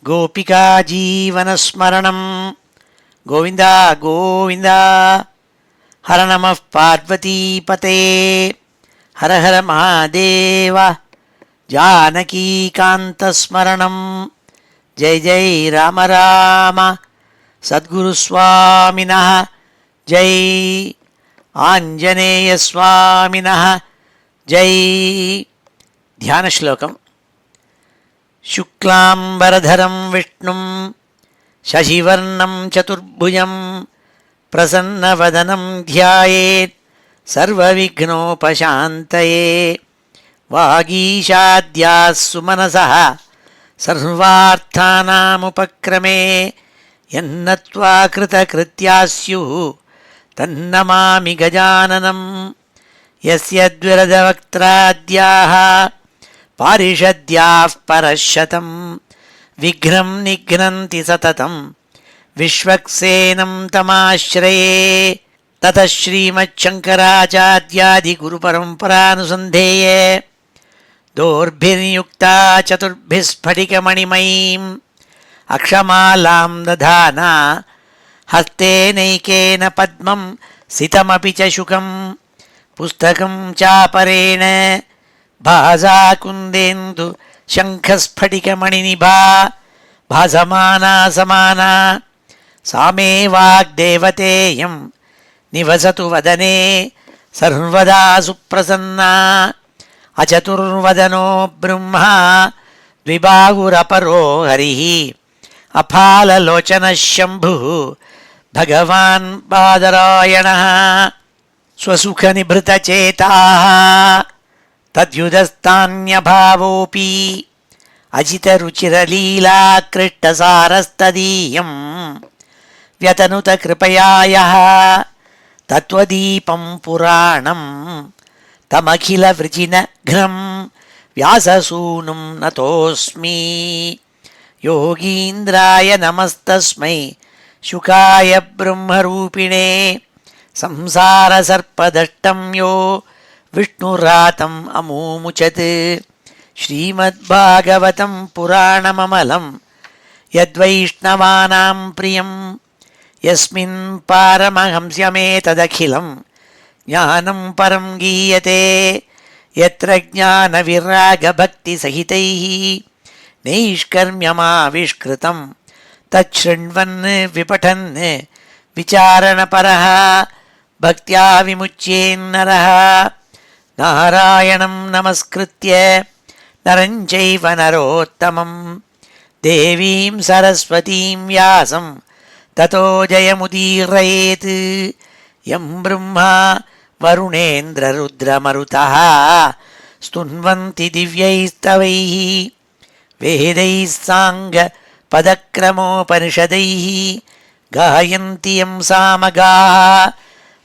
गोपिका जीवनस्मरणं गोविन्द गोविन्द। हर नमः पार्वतीपते हर हर महादेव। जानकीकान्तस्मरणं जय जय राम राम। सद्गुरुस्वामिनः जय, आञ्जनेयस्वामिनः जय। ध्यानश्लोकम्। शुक्लाम्बरधरं विष्णुं शशिवर्णं चतुर्भुजं प्रसन्नवदनं ध्यायेत् सर्वविघ्नोपशान्तये। वागीशाद्याः सुमनसः सर्वार्थानामुपक्रमे यन्नत्वा कृतकृत्याः स्युः तन्नमामि गजाननं। यस्य द्विरदवक्त्राद्याः पारिषद्याः परशतं विघ्नं निघ्नन्ति सततं विश्वक्सेनं तमाश्रये। ततः श्रीमच्छङ्कराचार्यादिगुरुपरम्परानुसन्धेये दोर्भिर्युक्ता चतुर्भिः स्फटिकमणिमयीम् अक्षमालां दधाना हस्तेनैकेन पद्मं सितमपि च शुकं पुस्तकं चापरेण भासा कुन्देन्दु शङ्खस्फटिकमणिनिभा भासमाना समाना। सा मे वाग्देवतेयं निवसतु वदने सर्वदा सुप्रसन्ना। अचतुर्वदनो ब्रह्मा द्विबाहुरपरो हरिः अफाललोचनः शम्भुः भगवान् बादरायणः। स्वसुखनिभृतचेताः तद्युदस्तान्यभावोऽपि अजितरुचिरलीलाकृष्टसारस्तदीयं व्यतनुतकृपया यः तत्त्वदीपं पुराणं तमखिलवृजिनघ्नं व्याससूनुं नतोऽस्मि। योगीन्द्राय नमस्तस्मै शुकाय ब्रह्मरूपिणे संसारसर्पदष्टं यो विष्णुरातम् अमूमुचत्। श्रीमद्भागवतं पुराणममलं यद्वैष्णवानां प्रियं यस्मिन् पारमहंस्यमेतदखिलं ज्ञानं परं गीयते। यत्र ज्ञानविरागभक्तिसहितैः नैष्कर्म्यमाविष्कृतं तच्छृण्वन् विपठन् विचारणपरः भक्त्या विमुच्येन्नरः। नारायणं नमस्कृत्य नरं चैव नरोत्तमं देवीं सरस्वतीं व्यासं ततो जयमुदीरयेत्। यं ब्रह्मा वरुणेन्द्ररुद्रमरुतः स्तुन्वन्ति दिव्यैस्तवैः वेदैः साङ्गपदक्रमोपनिषदैः गायन्ति यं सामगाः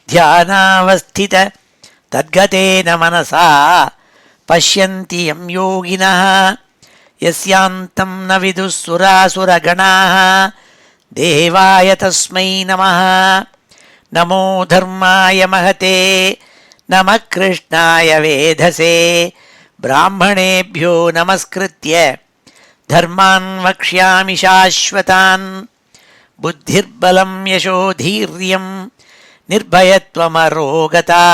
ध्यानावस्थित तद्गतेन मनसा पश्यन्ति यं योगिनः। यस्यान्तं न विदुः सुरासुरगणाः देवाय तस्मै नमः। नमो धर्माय महते नमः कृष्णाय वेधसे ब्राह्मणेभ्यो नमस्कृत्य धर्मान् वक्ष्यामि शाश्वतान्। बुद्धिर्बलं यशोधीर्यं निर्भयत्वमरोगता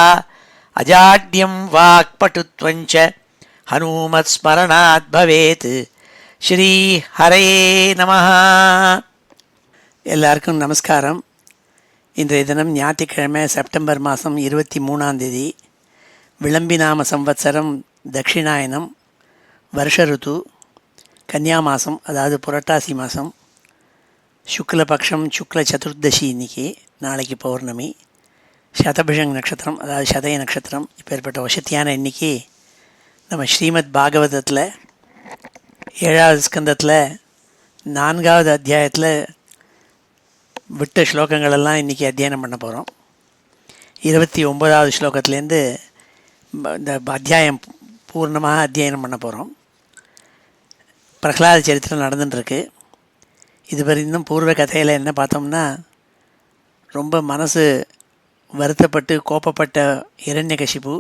अजाड्यं वाक्पटुत्वञ्च हनुमत्स्मरणात् भवेत्। श्री हरये நமः. எல்லாருக்கும் நமஸ்காரம். இன்றைய தினம் ஞாயிற்றுக்கிழமை செப்டம்பர் மாதம் 23ஆம் தேதி. விளம்பிநாம சம்வத்சரம் தட்சிணாயனம் வருஷ ருத்து கன்னியா மாதம், அதாவது புரட்டாசி மாதம் சுக்லபக்ஷம் சுக்ல சதுர்தசி. இன்னைக்கு நாளைக்கு பௌர்ணமி. சதபிஷங் நட்சத்திரம், அதாவது சதய நட்சத்திரம். இப்பேற்பட்ட வசத்தியான இன்னைக்கு நம்ம ஸ்ரீமத் பாகவதத்தில் 7வது ஸ்கந்தத்தில் 4வது அத்தியாயத்தில் விட்ட ஸ்லோகங்களெல்லாம் இன்றைக்கி அத்தியானம் பண்ண போகிறோம். 29வது ஸ்லோகத்துலேருந்து இந்த அத்தியாயம் பூர்ணமாக அத்தியானம் பண்ண போகிறோம். பிரகலாத சரித்திரம் நடந்துட்டுருக்கு. இதுவரை இன்னும் பூர்வ கதையில் என்ன பார்த்தோம்னா, ரொம்ப மனசு வருத்தப்பட்டு கோபப்பட்ட இரண்யகசிபு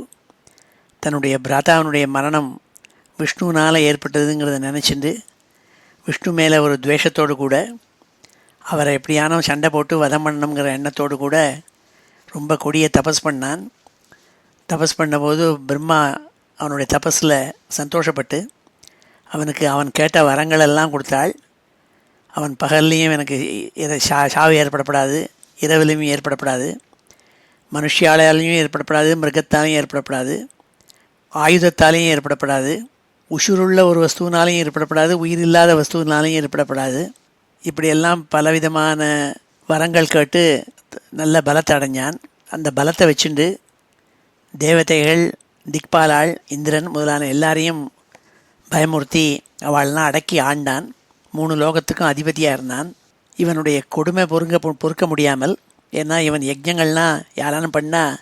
தன்னுடைய பிராதாவனுடைய மரணம் விஷ்ணுனால் ஏற்பட்டதுங்கிறத நினச்சிட்டு விஷ்ணு மேலே ஒரு துவேஷத்தோடு கூட, அவரை எப்படியானோ சண்டை போட்டு வதம் பண்ணணுங்கிற எண்ணத்தோடு கூட ரொம்ப கொடிய தபஸ் பண்ணான். தபஸ் பண்ணபோது பிரம்மா அவனுடைய தபஸில் சந்தோஷப்பட்டு அவனுக்கு அவன் கேட்ட வரங்களெல்லாம் கொடுத்தாள். அவன் பகல்லையும் எனக்கு சாவு ஏற்படப்படாது, இரவிலையும் ஏற்படப்படாது, மனுஷியாலையும் ஏற்படப்படாது, மிருகத்தாலையும் ஏற்படப்படாது, ஆயுதத்தாலையும் ஏற்படப்படாது, உசுருள்ள ஒரு வஸ்துவினாலையும் ஏற்படப்படாது, உயிரில்லாத வஸ்துவினாலையும் ஏற்படப்படாது. இப்படியெல்லாம் பலவிதமான வரங்கள் கேட்டு நல்ல பலத்தை அடைஞ்சான். அந்த பலத்தை வச்சுண்டு தேவதைகள், திக்பாலாள், இந்திரன் முதலான எல்லாரையும் பயமுறுத்தி அவள்லாம் அடக்கி ஆண்டான். 3 லோகத்துக்கும் அதிபதியாக இருந்தான். இவனுடைய கொடுமை பொறுக்க முடியாமல், ஏன்னா இவன் யஜ்ஞங்கள்லாம் யாராலும் பண்ணால்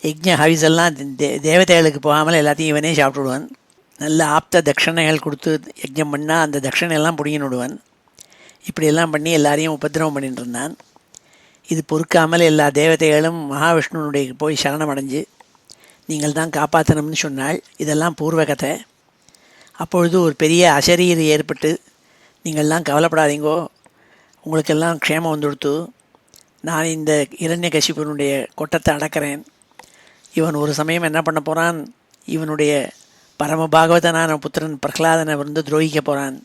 யஜ்ஞ ஹவிஸெல்லாம் தேவதைகளுக்கு போகாமல் எல்லாத்தையும் இவனே சாப்பிட்டுடுவான். நல்ல ஆப்த தட்சணைகள் கொடுத்து யஜ்ஞம் பண்ணால் அந்த தட்சணையெல்லாம் பிடிங்கின்னு விடுவான். இப்படியெல்லாம் பண்ணி எல்லாரையும் உபத்திரவம் பண்ணிட்டு இருந்தான். இது பொறுக்காமல் எல்லா தேவதைகளும் மகாவிஷ்ணுனுடைய போய் சரணம் அடைஞ்சு நீங்கள் தான் காப்பாற்றணும்னு சொன்னால். இதெல்லாம் பூர்வ கதை. அப்பொழுது ஒரு பெரிய அசரீர் ஏற்பட்டு, நீங்கள்லாம் கவலைப்படாதீங்கோ, உங்களுக்கெல்லாம் க்ஷேமம் வந்துடுத்து, நான் இந்த இரண்யகசிபனுடைய கொட்டத்தை அடக்கிறேன். இவன் ஒரு சமயம் என்ன பண்ண போகிறான், இவனுடைய பரமபாகவதனான புத்திரன் பிரகலாதனை வந்து துரோகிக்க போகிறான்.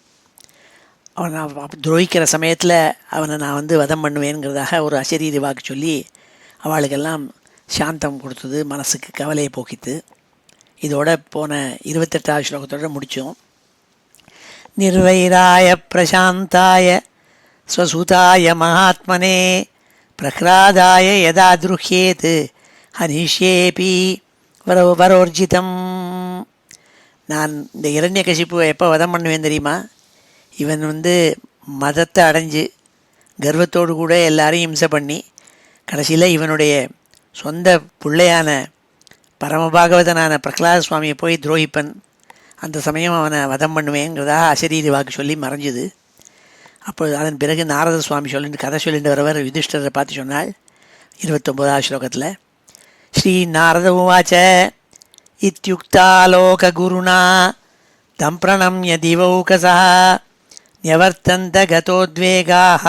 அவனை துரோகிக்கிற சமயத்தில் அவனை நான் வதம் பண்ணுவேங்கிறதாக ஒரு அசரீரி வாக்கு சொல்லி அவளுக்கெல்லாம் சாந்தம் கொடுத்தது, மனசுக்கு கவலையை போக்கித்து. இதோட போன 28வது ஸ்லோகத்தோடு முடித்தோம். நிர்வைராய பிரசாந்தாய ஸ்வசுதாய மகாத்மனே பிரஹ்லாதாய யதா துருஹ்யேத் ஹனிஷ்யேபி வரோர்ஜிதம். நான் இந்த இரண்யகசிப்புவை எப்போ வதம் பண்ணுவேன் தெரியுமா? இவன் மதத்தை அடைஞ்சு கர்வத்தோடு கூட எல்லாரையும் இம்சை பண்ணி கடைசியில் இவனுடைய சொந்த பிள்ளையான பரமபாகவதனான பிரகலாத சுவாமியை போய் துரோகிப்பன். அந்த சமயம் அவனை வதம் பண்ணுவேங்கிறதாக அசரீரி வாக்கு சொல்லி மறைஞ்சுது. அப்போ அதன் பிறகு நாரத சுவாமி கதை சொல்லிட்டு வரவர் யுதிஷ்டரை பார்த்து சொன்னாள் 29வது ஸ்லோகத்தில், ஸ்ரீ நாரத உவாச்ச இத்யுக்தாலோக குருணா தம் பிரணம்ய திவௌகசா நியவர்த்தந்த கதோத்வேகாஹ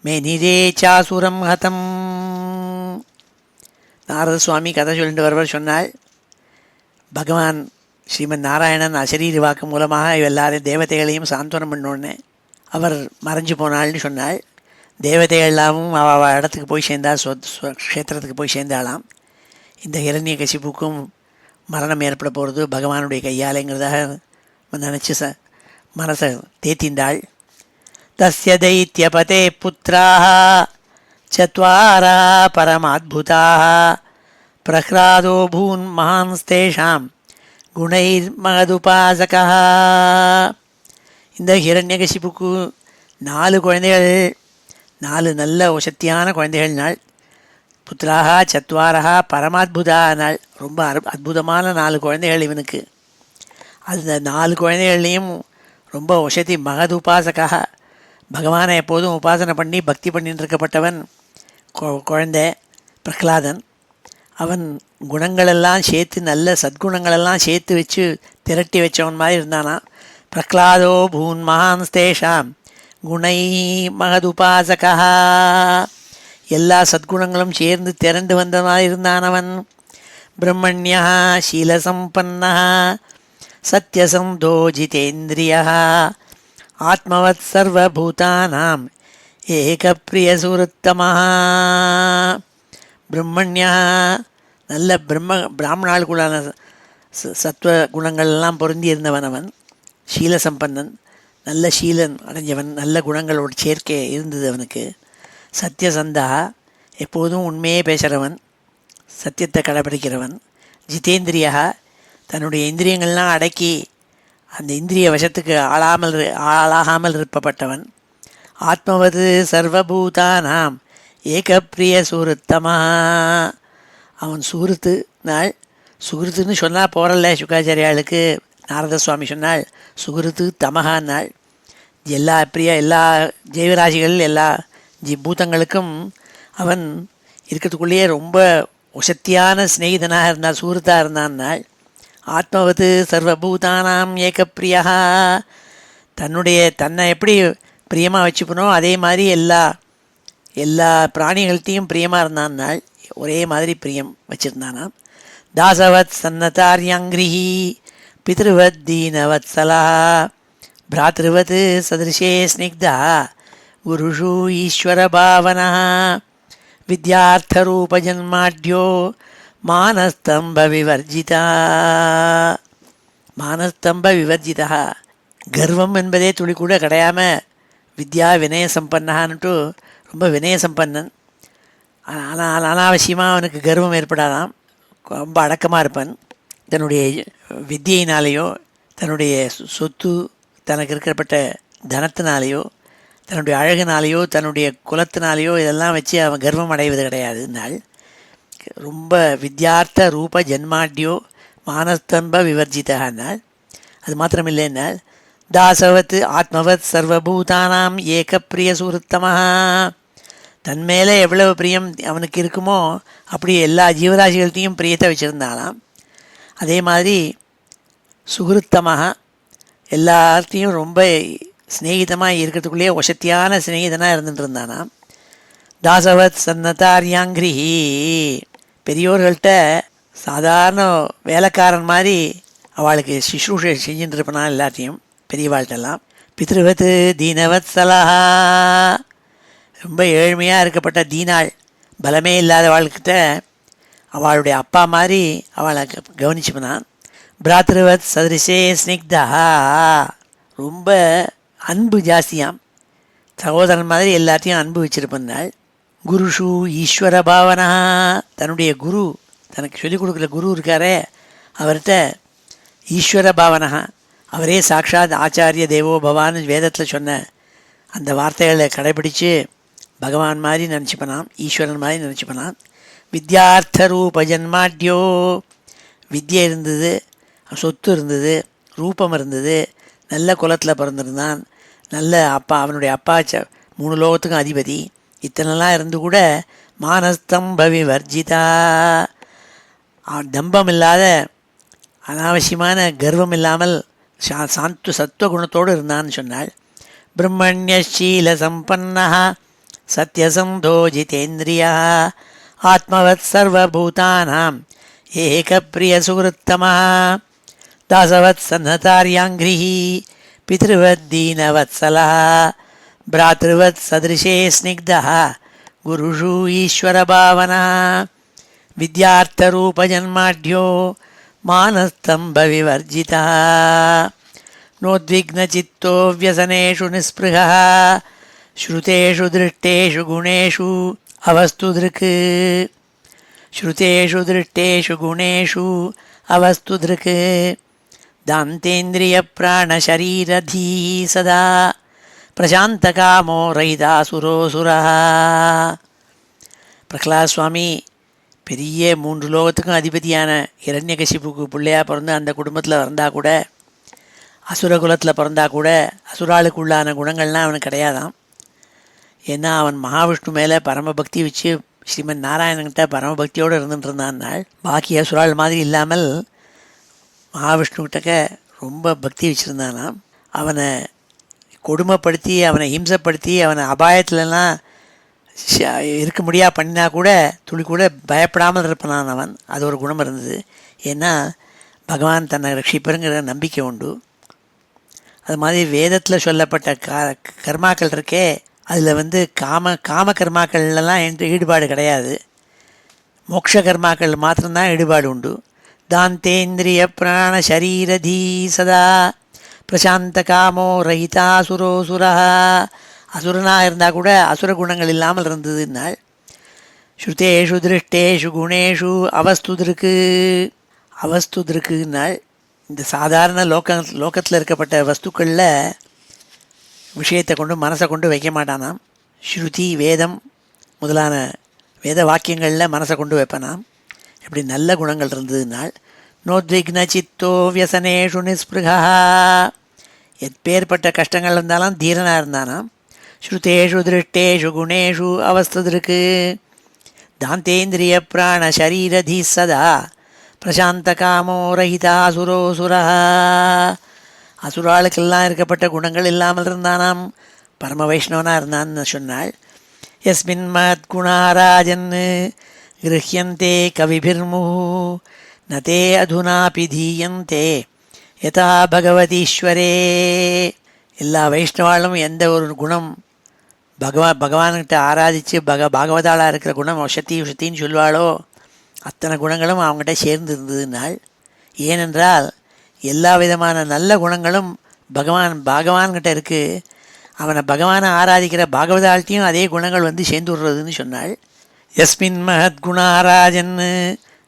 மே நிரே சாசுரம் ஹதம். நாரத சுவாமி கதை சொல்லிட்டு வரவர் சொன்னாள், பகவான் ஸ்ரீமன் நாராயணன் அசரீரி வாக்கு மூலமாக எல்லாரையும் தேவதைகளையும் சாந்தோனம் பண்ணோன்னே அவர் மறைஞ்சு போனாள்னு சொன்னாள். தேவதைகள்லாமும் அவள் இடத்துக்கு போய் சேர்ந்தாள், க்ஷேத்திரத்துக்கு போய் சேர்ந்தாளாம். இந்த ஹிரண்யகசிபுக்கும் மரணம் ஏற்பட போகிறது பகவானுடைய கையாலேங்கிறதாக நினச்சி மனசை தேத்திந்தாள். தஸ்ய தைத்யபதே புத்திராः சத்வாரா பரமாத்புதாः பிரஹ்லாதோ பூன் மகான்ஸ்தேஷாம் குணைர் மகதுபாசகः. இந்த ஹிரண்யகசிபுக்கு 4 குழந்தைகள், 4 நல்ல வசத்தியான குழந்தைகள் நாள். புத்திராக சத்வாரா பரமாத்புதா நாள், ரொம்ப அற்புதமான 4 குழந்தைகள் இவனுக்கு. அந்த 4 குழந்தைகள்லேயும் ரொம்ப வசதி மகதுபாசகா, பகவானை எப்போதும் உபாசனை பண்ணி பக்தி பண்ணிட்டு இருக்கப்பட்டவன் குழந்தை பிரகலாதன். அவன் குணங்களெல்லாம் சேர்த்து, நல்ல சத்குணங்களெல்லாம் சேர்த்து வச்சு திரட்டி வச்சவன் மாதிரி இருந்தானா. பிரகலாதோ பூன் மகான்ஸ்தேஷாம் குணை மகதுபாசகா, எல்லா சத்குணங்களும் சேர்ந்து திரண்டு வந்த மாதிரி இருந்தானவன். பிரம்மண்யா சீலசம்பன்னா சத்யசந்தோ ஜிதேந்திரியா ஆத்மவத் சர்வபூதானாம் ஏகப்பிரியசுருத்தமஹ. பிரம்மண்யா, நல்ல பிராமணாளுக்குள்ளான சத்வ குணங்கள்லாம் பொருந்தி இருந்தவன் அவன். சீலசம்பன்னன், நல்ல சீலன் அடைஞ்சவன், நல்ல குணங்களோட சேர்க்கை இருந்தது அவனுக்கு. சத்யசந்தா, எப்போதும் உண்மையே பேசுகிறவன், சத்தியத்தை கடைப்பிடிக்கிறவன். ஜிதேந்திரியா, தன்னுடைய இந்திரியங்கள்லாம் அடக்கி அந்த இந்திரிய வசத்துக்கு ஆளாகாமல் இருப்பப்பட்டவன். ஆத்மவது சர்வபூதானாம் ஏகப்பிரிய சுருத்தமா, அவன் சுகிருத்து நாள். சுகிருத்துன்னு சொன்னால் போகிறல்ல சுக்காச்சாரியாளுக்கு. நாரத சுவாமி சொன்னால் சுகிருத்து தமகா நாள். எல்லா ஜெய்வராசிகள் எல்லா பூதங்களுக்கும் அவன் இருக்கிறதுக்குள்ளேயே ரொம்ப வசத்தியான ஸ்நேகிதனாக இருந்தான், சுகிருத்தாக இருந்தான் நாள். ஆத்மவது சர்வபூதானாம் ஏகப்பிரியா தன்னை எப்படி பிரியமாக வச்சுப்பனோ அதே மாதிரி எல்லா எல்லா பிராணிகள்கிட்டையும் பிரியமாக இருந்தான்னாள். ஒரே மாதிரி பிரியம் வச்சுருந்தானாம். தாசவத் சன்னதாரியாங்கிரிஹி பித்ருவத் தீனவத்சலா பிராத்ருவத் சதிருஷே ஸ்னிக்தா குருஷு ஈஸ்வர பாவனா வித்யார்த்தரூபஜன்மாட்யோ மானஸ்தம்ப விவர்ஜிதா. மானஸ்தம்ப விவர்ஜிதா, கர்வம் என்பதே துளி கூட கிடையாமல் வித்யா வினய சம்பன்னான்ட்டு ரொம்ப வினய சம்பன்னன். ஆனால் அனாவசியமாக அவனுக்கு கர்வம் ஏற்படாதாம். ரொம்ப அடக்கமாக இருப்பான். தன்னுடைய வித்தியினாலேயோ தன்னுடைய சொத்து தனக்கு இருக்கப்பட்ட தனத்தினாலேயோ தன்னுடைய அழகினாலேயோ தன்னுடைய குலத்தினாலேயோ இதெல்லாம் வச்சு அவன் கர்வம் அடைவது கிடையாதுனால் ரொம்ப வித்யார்த்த ரூப ஜன்மாட்யோ மானஸ்தம்ப விவர்ஜிதானால். அது மாத்திரமில்லைன்னால் தாசவத் ஆத்மவத் சர்வபூதானாம் ஏக பிரிய சுருத்தமாக, தன்மேலே எவ்வளவு பிரியம் அவனுக்கு இருக்குமோ அப்படி எல்லா ஜீவராசிகள்கிட்டையும் பிரியத்தை வச்சுருந்தானாம். அதே மாதிரி சுகிருத்தமாக எல்லார்த்தையும் ரொம்ப ஸ்நேகிதமாக இருக்கிறதுக்குள்ளேயே வசத்தியான ஸ்நேகிதனாக இருந்துட்டு இருந்தானாம். தாசவத் சன்னதாரியாங்கிரிஹி, பெரியோர்கள்ட்ட சாதாரண வேலைக்காரன் மாதிரி அவளுக்கு சுஷ்ரூஷை செஞ்சுட்டு இருப்பனா எல்லாத்தையும் பெரியவாழ்கிட்டெல்லாம். பித்ருவத் தீனவத் சலஹா, ரொம்ப ஏழ்மையாக இருக்கப்பட்ட தீனாள் பலமே இல்லாத வாழ்க்கிட்ட அவளுடைய அப்பா மாதிரி அவளை கவனிச்சுப்பனான். பிராத்ருவத் சதிருஷே ஸ்னிக்தா, ரொம்ப அன்பு ஜாஸ்தியாம், சகோதரன் மாதிரி எல்லாத்தையும் அன்பு வச்சிருப்பனாள். குருஷு ஈஸ்வர பாவனா, தன்னுடைய குரு தனக்கு சொல்லிக் கொடுக்குற குரு இருக்காரே அவர்கிட்ட ஈஸ்வர பாவனா, அவரே சாட்சாத் ஆச்சாரிய தேவோ பவான்னு வேதத்தில் சொன்ன அந்த வார்த்தைகளை கடைபிடித்து பகவான் மாதிரி நினச்சிப்பனாம், ஈஸ்வரன் மாதிரி நினச்சிப்பனான். வித்யார்த்த ரூப ஜன்மாட்யோ, வித்யை இருந்தது, சொத்து இருந்தது, ரூபம் இருந்தது, நல்ல குலத்தில் பிறந்திருந்தான், நல்ல அப்பா, அவனுடைய அப்பா 3 லோகத்துக்கும் அதிபதி, இத்தனைலாம் இருந்து கூட மானஸ்தம்ப விவர்ஜிதா, தம்பம் இல்லாத அனாவசியமான கர்வம் இல்லாமல் சாந்து சத்துவ குணத்தோடு இருந்தான்னு சொன்னாள். பிரம்மண்யசீல சம்பன்னா சத்யசந்தோ ஜிதேந்திரியா ஆத்மவத் சர்வபூதானாம் ஏக பிரிய சுகிருத்தமா தாசவத் சன்னதாரியாங்கிரிஹி பித்ருவத் தீனவத்சலா பிராத்ருவத் சதிருஷே ஸ்னிக்தா குருஷு ஈஸ்வர பாவனா வித்யார்த்தரூபஜன்மாட்யோ மானஸ்தம்ப விவர்ஜிதா நோத்விக்னசித்தோ வியசனேஷு நிஸ்பிருஹः ஸ்ருதேஷு திருஷ்டேஷு குணேஷு அவஸ்து திருக். ஸ்ருதேஷு திருஷ்டேஷு குணேஷு அவஸ்து திருக் தாந்தேந்திரிய பிராணசரீரதீ சதா பிரசாந்தகாமோ ரயிதாசுரோசுரः. பிரகலாத் சுவாமி பெரிய 3 லோகத்துக்கும் அதிபதியான இரண்யகசிப்புக்கு பிள்ளையாக பிறந்து அந்த குடும்பத்தில் இருந்தால் கூட, அசுரகுலத்தில் பிறந்தா கூட அசுராளுக்கு உள்ளான குணங்கள்லாம் அவனுக்கு கிடையாதான். ஏன்னா அவன் மகாவிஷ்ணு மேலே பரமபக்தி வச்சு ஸ்ரீமன் நாராயணன்கிட்ட பரமபக்தியோடு இருந்துட்டு இருந்தான்னாள். பாக்கி அசுராள் மாதிரி இல்லாமல் மகாவிஷ்ணுக்கிட்டக்க ரொம்ப பக்தி வச்சுருந்தானாம். அவனை கொடுமைப்படுத்தி அவனை ஹிம்சப்படுத்தி அவனை அபாயத்துலலாம் இருக்க முடியா பண்ணினா கூட துளி கூட பயப்படாமல் இருப்பான் அவன். அது ஒரு குணம் இருந்தது. ஏன்னா பகவான் தன்னை ரட்சிப்பருங்கிற நம்பிக்கை உண்டு. அது மாதிரி வேதத்தில் சொல்லப்பட்ட கர்மாக்கள் இருக்கே, அதில் காம கர்மாக்கள்லாம் என்று ஈடுபாடு கிடையாது. மோட்ச கர்மாக்கள் மாத்திரம்தான் ஈடுபாடு உண்டு. தாந்தேந்திரிய பிராண சரீரதீ சதா பிரசாந்த காமோ ரஹிதாசுரோசுரா, அசுரனாக இருந்தால் கூட அசுர குணங்கள் இல்லாமல் இருந்ததுன்னாள். ஸ்ருதேஷு திருஷ்டேஷு குணேஷு அவஸ்து திருக்கு. அவஸ்து திருக்குன்னாள். இந்த சாதாரண லோகத்தில் இருக்கப்பட்ட வஸ்துக்களில் விஷயத்தை கொண்டு மனசை கொண்டு வைக்க மாட்டானாம். ஸ்ருதி வேதம் முதலான வேத வாக்கியங்களில் மனசை கொண்டு வைப்பனாம். இப்படி நல்ல குணங்கள் இருந்ததுனால் நோத்விக்ன சித்தோ வியசனேஷு நிஸ்பிருகா, எப்பேற்பட்ட கஷ்டங்கள் இருந்தாலும் தீரனாக இருந்தானாம். ஸ்ருதேஷு திருஷ்டேஷு குணேஷு அவஸ்திருக்கு தாந்தேந்திரிய பிராண சரீரதீ சதா பிரசாந்த காமோ ரஹிதாசுரோசுரா. அசுராளுக்கெல்லாம் இருக்கப்பட்ட குணங்கள் இல்லாமல் இருந்தானாம், பரம வைஷ்ணவனாக இருந்தான்னு சொன்னாள். யஸ்மின் மத் குணாராஜன் கிருஹ்யந்தே கவிபிர்முஹு நதே அதுனாபி தீயந்தே யதா பகவதீஸ்வரே. எல்லா வைஷ்ணவாலும் எந்த ஒரு குணம் பகவான்கிட்ட ஆராதித்து பாகவதாளாக இருக்கிற குணம் வசத்தின்னு சொல்லுவாளோ அத்தனை குணங்களும் அவங்ககிட்ட சேர்ந்து இருந்ததுனால். ஏனென்றால் எல்லா விதமான நல்ல குணங்களும் பகவான்கிட்ட இருக்குது. அவனை பகவானை ஆராதிக்கிற பாகவதாள்கிட்டையும் அதே குணங்கள் வந்து சேர்ந்து விடுறதுன்னு சொன்னாள். யஸ்மின் மகத் குணாராஜன்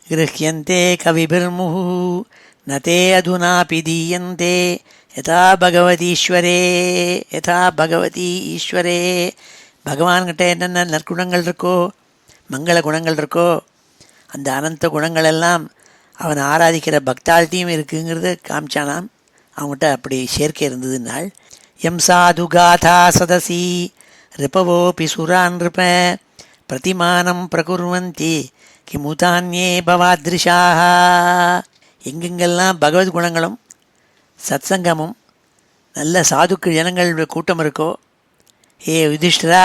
கிருஹ்யந்தே கவிபிர்முஹு நதே அதுனாபி தீயந்தே யதா பகவதீஸ்வரே. யதா பகவதி ஈஸ்வரே. பகவான்கிட்ட என்னென்ன நற்குணங்கள் இருக்கோ, மங்கள குணங்கள் இருக்கோ, அந்த அனந்த குணங்கள் எல்லாம் அவனை ஆராதிக்கிற பக்தாள்கிட்டையும் இருக்குங்கிறத காமிச்சானாம். அவங்ககிட்ட அப்படி சேர்க்கை இருந்ததுனால். எம் சாது காதா சதசி ரிபவோபி சுரான் ரிப பிரதிமானம் பிரகுர்வந்தி கிமுதான்யே பவாத்ரிஷாக. எங்கெங்கெல்லாம் பகவத் குணங்களும் சத்சங்கமும் நல்ல சாதுக்கள் ஜனங்கள் கூட்டம் இருக்கோ, ஏ யுதிஷ்டிரா,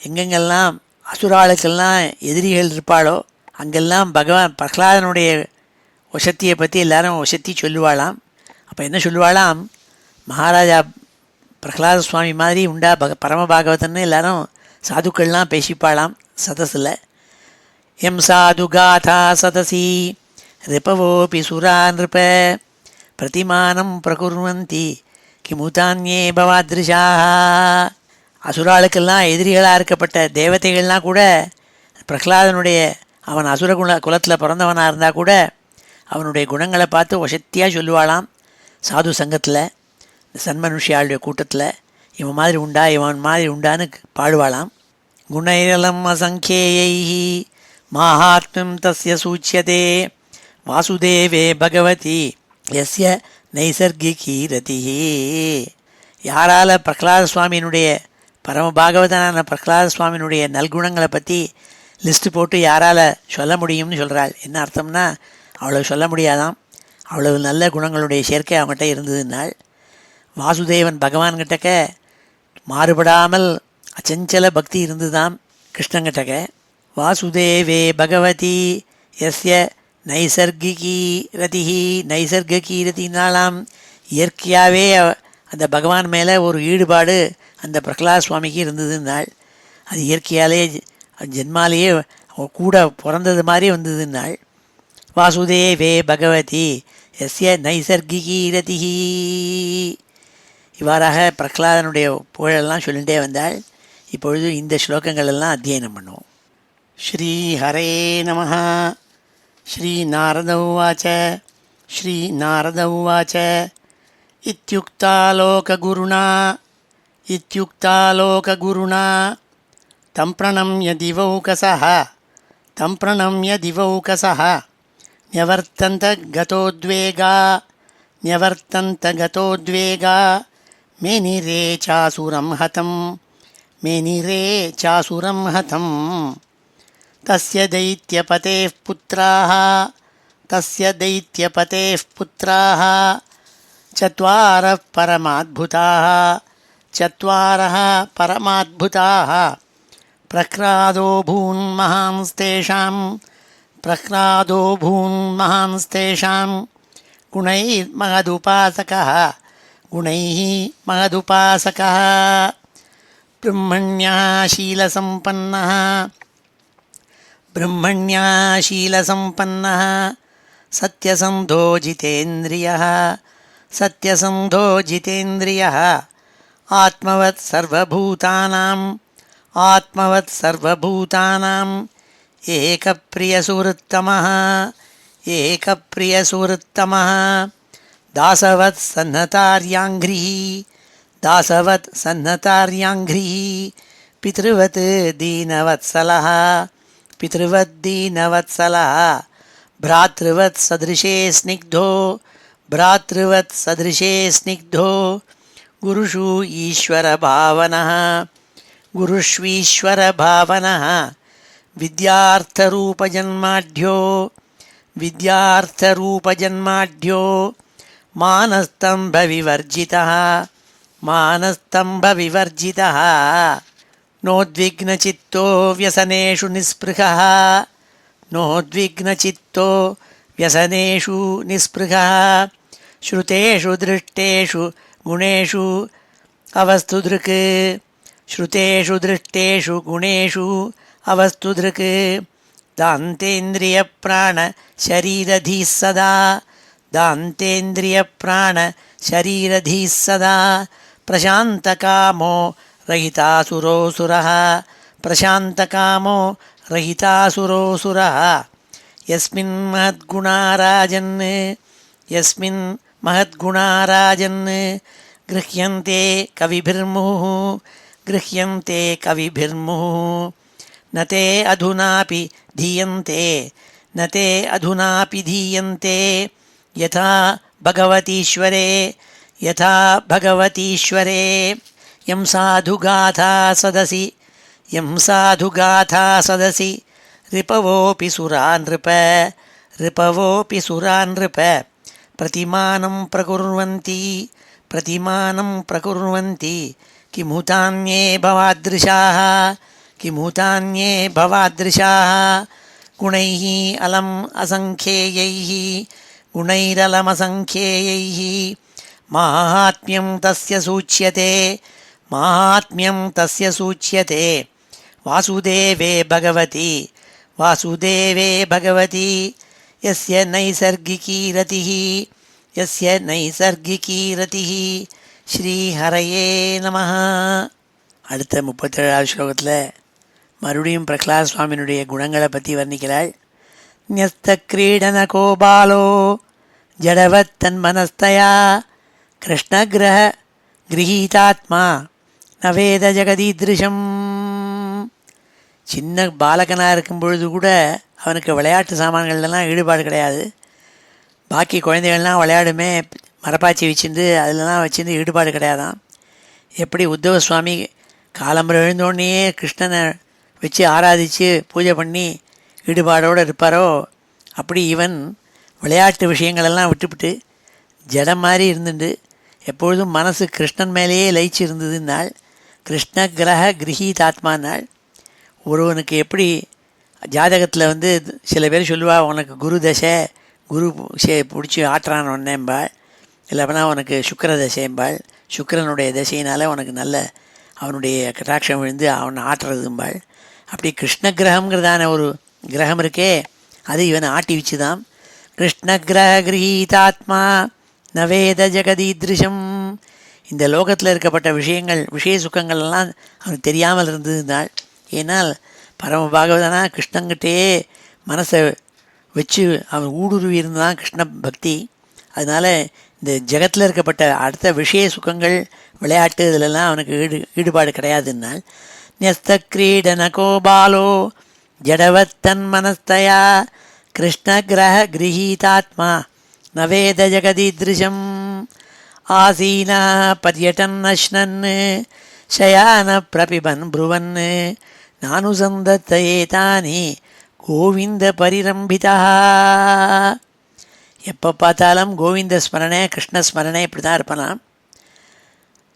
எங்கெங்கெல்லாம் அசுராளுக்கெல்லாம் எதிரிகள் இருப்பாளோ அங்கெல்லாம் பகவான் பிரகலாதனுடைய வசத்தியை பற்றி எல்லாரும் வசத்தி சொல்லுவாளாம். அப்போ என்ன சொல்லுவாளாம், மகாராஜா பிரகலாத சுவாமி மாதிரி உண்டா பரமபாகவதன்னு எல்லாரும் சாதுக்கள்லாம் பேசிப்பாளாம் சதஸில். எம் சாது காதா சதசி ரிபவோபி சுரா நிருப பிரதிமானம் பிரகுர்வந்தி கிமுதான்யே பவாத்ரிஷாக. அசுராளுக்கெல்லாம் எதிரிகளாக இருக்கப்பட்ட தேவதைகள்லாம் கூட பிரகலாதனுடைய அவன் அசுர குலத்தில் பிறந்தவனாக இருந்தால் கூட அவனுடைய குணங்களை பார்த்து வசத்தியாக சொல்லுவாளாம் சாது சங்கத்தில், சன்மனுஷியாளுடைய கூட்டத்தில். இவன் மாதிரி உண்டா, இவன் மாதிரி உண்டான்னு பாடுவாளாம். குணைரலம் அசங்கேயை மாஹாத்மியம் தஸ்ய சூச்சியதே வாசுதேவே பகவதி யஸ்ய நைசர்கிகி ரதிஹி. யாரால் பிரகலாத சுவாமியினுடைய பரமபாகவதனான பிரகலாத சுவாமியினுடைய நல்குணங்களை பற்றி லிஸ்ட்டு போட்டு யாரால் சொல்ல முடியும்னு சொல்கிறாள். என்ன அர்த்தம்னா, அவ்வளவு சொல்ல முடியாதாம். அவ்வளவு நல்ல குணங்களுடைய சேர்க்கை அவங்ககிட்ட இருந்ததுனால். வாசுதேவன் பகவான்கிட்டக்க மாறுபடாமல் அச்சஞ்சல பக்தி இருந்துதாம் கிருஷ்ணங்கிட்டக்க. வாசுதேவே பகவதி யஸ்ய நைசர்கிகி ரதிஹி. நைசர்கிகி ரதினாலாம் இயற்கையாகவே அந்த பகவான் மேலே ஒரு ஈடுபாடு அந்த பிரகலாத சுவாமிக்கு இருந்ததுனால். அது இயற்கையாலே ஜென்மாலேயே கூட பிறந்தது மாதிரி வந்ததுனால். வாசுதேவே பகவதி எஸ்ய நைசர்கிகி ரதிஹி. இவ்வாறாக பிரகலாதனுடைய புகழெல்லாம் சொல்லிகிட்டே வந்தாள். இப்பொழுது இந்த ஸ்லோகங்கள் எல்லாம் அத்தியனம் பண்ணுவோம். ஸ்ரீ ஹரே நமஹ. ஸ்ரீ நாரத உவாச்ச. ஸ்ரீ நாரத உவாச்ச. இத்யுக்தாலோககுருணா தம் பிரணம்ய திவௌகசः न्यवर्तन्त गतोद्वेगा मेनिरे चासुरं हतं तस्य दैत्यपतेः पुत्राः चत्वारः परमाद्भुताः प्रह्लादो भून्महांस्तेषां गुणैः महदुपासकः ब्रह्मण्या शीलसम्पन्नः सत्यसन्धो जितेन्द्रियः आत्मवत् सर्वभूतानां एकप्रियसुहृत्तमः दासवत् सन्नतार्याङ्घ्रिः पितृवत् दीनवत्सलः भ्रातृवत् सदृशे स्निग्धो गुरुषु ईश्वरभावनः विद्यार्थरूपजन्माढ्यो மானஸ்தம்பவிவர்ஜிதः மானஸ்தம்பவிவர்ஜிதः நோத்விக்னசித்தோ व्यसनेषु निःस्पृहः नोद्विग्नचित्तो व्यसनेषु निःस्पृहः श्रुतेषु दृष्टेषु गुणेषु अवस्थुदृक् श्रुतेषु दृष्टेषु गुणेषु अवस्थुदृक् दान्तेन्द्रियप्राणशरीरधीः सदा दान्तेन्द्रियप्राणशरीरधीः सदा प्रशान्तकामो रहितासुरोऽसुरः प्रशान्तकामो रहितासुरोऽसुरः यस्मिन् महद्गुणा राजन् गृह्यन्ते कविभिर्मुहुः न ते अधुनापि धीयन्ते यथा भगवतीश्वरे यं साधुगाथा सदसि रिपवोऽपि सुरा नृप प्रतिमानं प्रकुर्वन्ति किमुतान्ये भवादृशाः गुणैः गुणैरलमसङ्ख्येयैः माहात्म्यं तस्य सूच्यते वासुदेवे भगवति यस्य नैसर्गिकी रतिः ஸ்ரீஹரயே நமः. அடுத்த 37வது ஸ்லோகத்தில் மறுபடியும் பிரகலாத சுவாமியினுடைய குணங்களை பற்றி வர்ணிக்கிறாள். ந்யஸ்த கிரீடன கோபாலோ ஜடவத்தன் மனஸ்தயா கிருஷ்ணகிரக கிரகீதாத்மா நவேத ஜெகதீத்ருஷம். சின்ன பாலகனாக இருக்கும் பொழுது கூட அவனுக்கு விளையாட்டு சாமான்கள்லாம் ஈடுபாடு கிடையாது. பாக்கி குழந்தைகள்லாம் விளையாடுமே, மரப்பாச்சி வச்சுருந்து அதிலலாம் வச்சுருந்து ஈடுபாடு கிடையாதான். எப்படி உத்தவ சுவாமி காலம்பரை எழுந்தோடனே கிருஷ்ணனை வச்சு ஆராதித்து பூஜை பண்ணி ஈடுபாடோடு இருப்பாரோ, அப்படி இவன் விளையாட்டு விஷயங்களெல்லாம் விட்டுவிட்டு ஜடம் மாதிரி இருந்துட்டு எப்பொழுதும் மனசு கிருஷ்ணன் மேலேயே லயிச்சு இருந்ததுன்னாள். கிருஷ்ண கிரக கிரகீதாத்மானாள். ஒருவனுக்கு எப்படி ஜாதகத்தில் சில பேர் சொல்லுவா, உனக்கு குரு தசை, குரு பிடிச்சி ஆட்டுறான் ஒன்னேம்பாள், இல்லைனா உனக்கு சுக்கர தசைம்பாள், சுக்கரனுடைய தசையினால் உனக்கு நல்ல அவனுடைய கட்டாட்சம் விழுந்து அவனை ஆட்டுறதும்பாள். அப்படி கிருஷ்ண கிரகங்கிறதான ஒரு கிரகம் இருக்கே, அது இவனை ஆட்டி வச்சுதான். கிருஷ்ண கிரக கிரகீதாத்மா நவேத ஜெகதீத்ருஷம். இந்த லோகத்தில் இருக்கப்பட்ட விஷய சுகங்கள்லாம் அவனுக்கு தெரியாமல் இருந்ததுனாள். ஏன்னால் பரம பாகவதனா கிருஷ்ணங்கிட்டேயே மனசை வச்சு அவன் ஊடுருவி இருந்தான் கிருஷ்ண பக்தி. அதனால் இந்த ஜெகத்தில் இருக்கப்பட்ட அடுத்த விஷய சுகங்கள் விளையாட்டு இதிலெல்லாம் அவனுக்கு ஈடுபாடு கிடையாதுன்னால். ந்யஸ்த கிரீடன கோபாலோ ஜடவத்தன் மனஸ்தயா கிருஷ்ண கிரக கிரகீதாத்மா நவேத ஜெகதீத்ருஷம். ஆசீனா பர்யட்டன் அஷ்ணன் ஷயான பிரபிபன் ப்ருவன் நானுசந்தத்தேதானி கோவிந்த பரிரம்பிதா. எப்போ பார்த்தாலும் கோவிந்த ஸ்மரணை கிருஷ்ணஸ்மரணை இப்படி தான் இருப்பானாம்.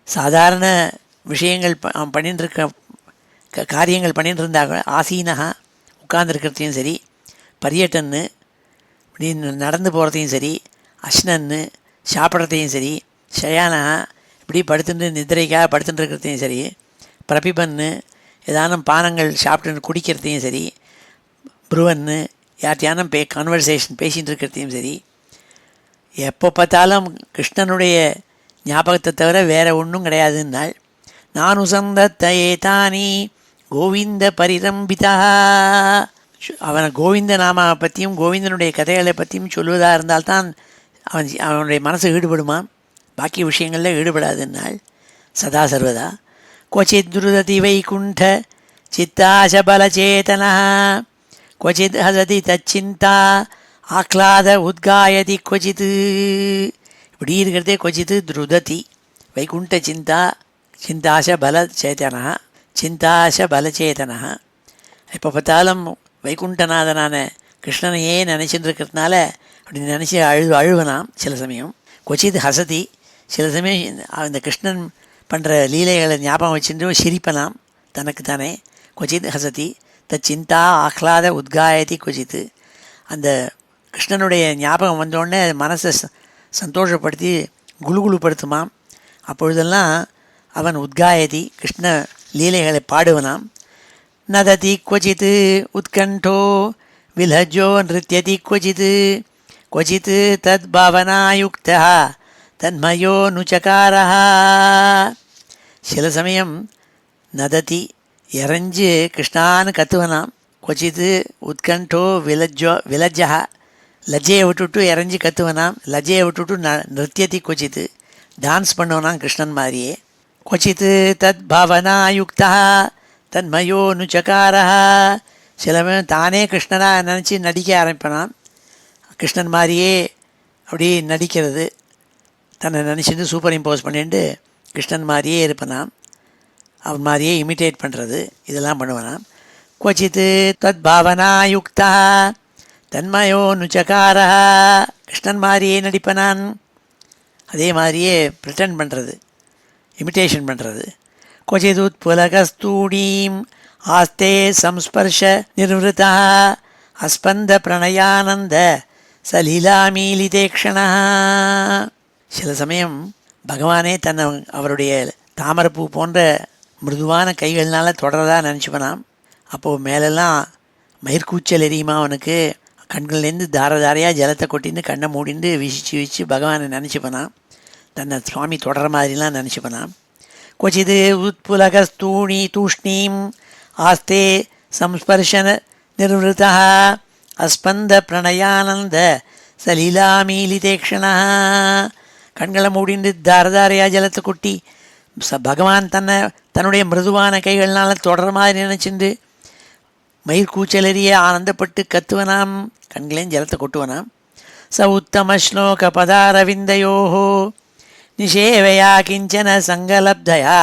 சாதாரண விஷயங்கள் அவன் பண்ணிட்டுருக்க காரியங்கள் பண்ணிட்டு இருந்தாங்க. ஆசீனகா உட்கார்ந்துருக்கிறதையும் சரி, பரியட்டன்னு இப்படி நடந்து போகிறதையும் சரி, அஷ்ணன்னு சாப்பிட்றதையும் சரி, ஷயானகா இப்படி படுத்துட்டு நிதிரைக்காக படுத்துட்டு இருக்கிறதையும் சரி, பிரபிபன்னு ஏதானும் பானங்கள் சாப்பிட்டு குடிக்கிறதையும் சரி, ப்ருவன்னு யார்ட்டையானும் கான்வர்சேஷன் பேசிகிட்டு இருக்கிறதையும் சரி, எப்போ பார்த்தாலும் கிருஷ்ணனுடைய ஞாபகத்தை தவிர வேறு ஒன்றும் கிடையாதுன்னால். நானுசந்தத்தேதானி கோவிந்த பரிரம்பிதா. அவனை கோவிந்த நாமாவை பற்றியும் கோவிந்தனுடைய கதைகளை பற்றியும் சொல்வதாக இருந்தால்தான் அவனுடைய மனசு ஈடுபடுமா, பாக்கி விஷயங்களில் ஈடுபடாதுன்னால். சதா சர்வதா क्वचित् द्रुदति वैकुण्ठ चित्ताशबलचेतनः क्वचित् हसति तच्चिन्ता आह्लाद उद्गायति क्वचित्. இப்படி இருக்கிறதே क्वचित् द्रुदति வைகுண்ட சிந்தாசபலச்சேதனா. இப்போ பார்த்தாலும் வைகுண்டநாதனான கிருஷ்ணனையே நினச்சிட்டு இருக்கிறதுனால அப்படி நினச்சி அழுவனாம் சில சமயம். கொச்சித் ஹசதி, சில சமயம் இந்த கிருஷ்ணன் பண்ணுற லீலைகளை ஞாபகம் வச்சுட்டு சிரிப்பனாம் தனக்குத்தானே. கொச்சித் ஹசதி சிந்தா ஆஹ்லாத உத்காயதி கொச்சித்து. அந்த கிருஷ்ணனுடைய ஞாபகம் வந்தோடனே மனசை சந்தோஷப்படுத்தி குழுகுழுப்படுத்துமாம். அப்பொழுதெல்லாம் அவன் உத்காயதி கிருஷ்ண லீலைகளை பாடுவனாம். நததி क्वचित् உத்கண்டோ விலஜோ நிருத்யதி क्वचित् क्वचित् தத் பாவனாயுக்தா தன்மயோ நுச்சகாரः. சில சமயம் நததி இறைஞ்சு கிருஷ்ணான்னு கத்துவனாம். क्वचित् உத்கண்டோ விலஜ்ஜா லஜ்ஜையை விட்டுவிட்டு இறைஞ்சி கத்துவனாம். லஜ்ஜையை விட்டுவிட்டு நிருத்தியதி क्वचित् டான்ஸ் பண்ணுவனாம் கிருஷ்ணன் மாதிரியே. क्वचित् தத் பாவனாயுக்தா தன்மயோ நுச்சகாரா. சில தானே கிருஷ்ணனாக நினச்சி நடிக்க ஆரம்பிப்பனான். கிருஷ்ணன் மாதிரியே அப்படி நடிக்கிறது, தன்னை நினச்சிட்டு சூப்பர் இம்போஸ் பண்ணிட்டு கிருஷ்ணன் மாதிரியே இருப்பனாம். அவன் மாதிரியே இமிட்டேட் பண்ணுறது, இதெல்லாம் பண்ணுவனாம். क्वचित् தத் பாவனாயுக்தா தன்மயோ நுச்சகாரா. கிருஷ்ணன் மாதிரியே நடிப்பனான், அதே மாதிரியே ப்ரிட்டன் பண்ணுறது, இமிட்டேஷன் பண்ணுறது. क्वचित् उत्पुलकस्तूणीम् आस्ते संस्पर्श निर्वृतः अस्पन्द प्रणयानन्द சலீலாமீலிதேக்ஷணா. சில சமயம் பகவானே தன்னை அவருடைய தாமரைப்பூ போன்ற மிருதுவான கைகள்னால தொடரதாக நினச்சிப்பனாம். அப்போது மேலெல்லாம் மயிர்கூச்சல் எரியுமா அவனுக்கு. கண்கள்லேருந்து தாரையாக ஜலத்தை கொட்டின்னு கண்ணை மூடிண்டு வீசிச்சு பகவானை நினச்சிப்பனாம். தன்னை சுவாமி தொடர மாதிரிலாம் நினச்சிப்பனாம். क्वचित् उत्पुलकस्तूणी तूष्णीम् आस्ते संस्पर्शन निर्वृतः अस्पन्द प्रणयानन्द சலீலாமீலிதேக்ஷணா. கண்களை மூடிண்டு தாரையாக ஜலத்தை கொட்டி பகவான் தன்னுடைய மிருதுவான கைகள்னால தொடர மாதிரி நினச்சிண்டு மயிர்கூச்சலறிய ஆனந்தப்பட்டு கத்துவனாம், கண்களையும் ஜலத்தை கொட்டுவனாம். ச உத்தம ஸ்லோக பதாரவிந்தயோஹோ நிஷேவையா கிஞ்சன சங்கலப்தயா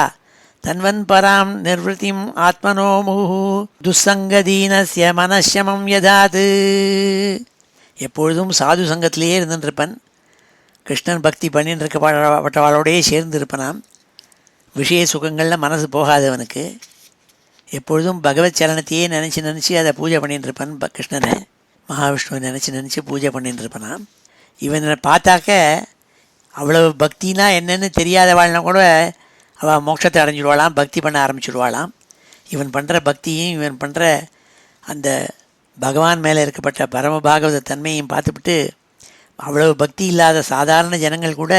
தன்வன் பராம் நிர்வൃத்திம் ஆத்மனோ முஹு துஸ்ஸங்கதீனஸ்ய மனஷமம் யதாது. எப்பொழுதும் சாது சங்கத்திலேயே இருந்துருப்பன். கிருஷ்ணன் பக்தி பண்ணின்னு இருக்கப்பட்டவாளோடையே சேர்ந்து இருப்பனாம். விஷய சுகங்களில் மனசு போகாதவனுக்கு எப்பொழுதும் பகவத் சரணத்தையே நினச்சி அதை பூஜை பண்ணிட்டு இருப்பான். கிருஷ்ணனை மகாவிஷ்ணுவை நினச்சி பூஜை பண்ணிட்டு இருப்பானாம். இவனை பார்த்தாக்க அவ்வளவு பக்தினா என்னென்னு தெரியாதவாள்னா கூட அவள் மோட்சத்தை அடைஞ்சிடுவாளாம், பக்தி பண்ண ஆரம்பிச்சுடுவாளாம். இவன் பண்ணுற பக்தியும் இவன் பண்ணுற அந்த பகவான் மேலே இருக்கப்பட்ட பரமபாகவத தன்மையும் பார்த்துவிட்டு அவ்வளவு பக்தி இல்லாத சாதாரண ஜனங்கள் கூட